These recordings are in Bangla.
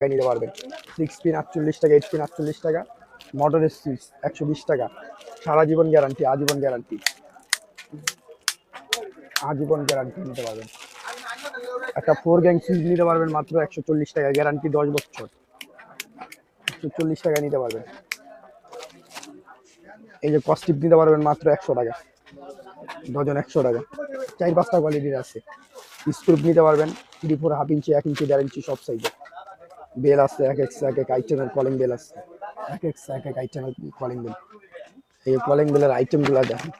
নিতে পারবেন। 6 পিন 48 টাকা, 8 পিন 48 টাকা, মোটরের সুইচ 120 টাকা। সারা জীবন গ্যারান্টি, আজীবন গ্যারান্টি, আজীবন গ্যারান্টি নিতে পারবেন। একটা 4 গ্যাং সুইচ নিতে পারবেন মাত্র 140 টাকা, গ্যারান্টি 10 বছর, 140 টাকা নিতে পারবেন। এই যে কস্টিপ নিতে পারবেন মাত্র 100 টাকা, ডজন 100 টাকা। 4-5টা কোয়ালিটির আছে। স্ক্রুপ নিতে পারবেন 3/4 হাফ ইঞ্চি, 1 ইঞ্চি, 1.5 ইঞ্চি সব সাইজের। বেল আছে এক এক আইটেমের, কলিং বেল আছে এক এক আইটেমের কলিং বেল। এই কলিং বেলের আইটেমগুলো দেখেন,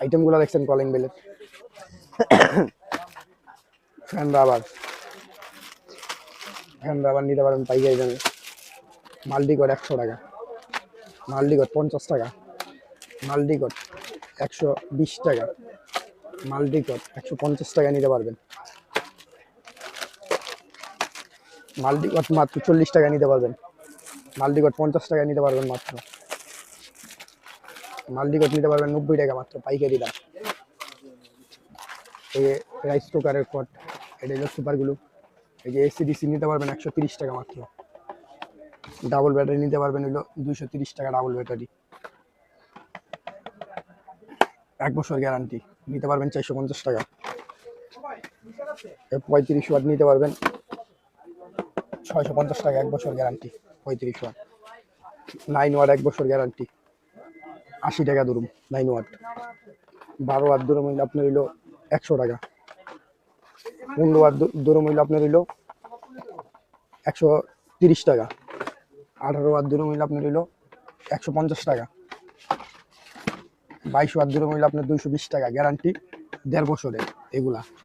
আইটেমগুলো দেখছেন কলিং বেলের। ফ্যান রাবার, ফ্যান রাবার নিতে পারেন পাইকারি দামে। মাল্টিকট 100 টাকা, মাল্টিকট 50 টাকা, মাল্টিকট 120 টাকা, মাল্টিকট 150 টাকা নিতে পারবেন। মাল্টিকট মাত্র 40 টাকা নিতে পারবেন। মাল্টিকট 50 টাকা নিতে পারবেন মাত্র। মাল্টিকট নিতে পারবেন 90 টাকা মাত্র, পাইকারি দাম। এই রাইস কুকারের কট, এটা হলো সুপার গ্লু। এই যে এসিডিসি নিতে পারবেন 130 টাকা মাত্র। ডাবল ব্যাটারি নিতে পারবেন হলো 230 টাকা, ডাবল ব্যাটারি 1 বছর গ্যারান্টি নিতে পারবেন 450 টাকা। 35 ওয়াট নিতে পারবেন 650 টাকা, 1 বছর গ্যারান্টি 35 ওয়াট। 9 ওয়াট 1 বছর গ্যারান্টি 80 টাকা ধরুন 9 ওয়াট। 12 ওয়াট ধরুন হইলে আপনার হইলো 100 টাকা। 15 ওয়াট ধরুন হইলে আপনার হইলো 130 টাকা। 18 ওয়াট ধরুন হইলে আপনার হইলো 150 টাকা। 22 ওয়াট ধরুন হইলে আপনার 220 টাকা, গ্যারান্টি 1.5 বছরের এগুলা।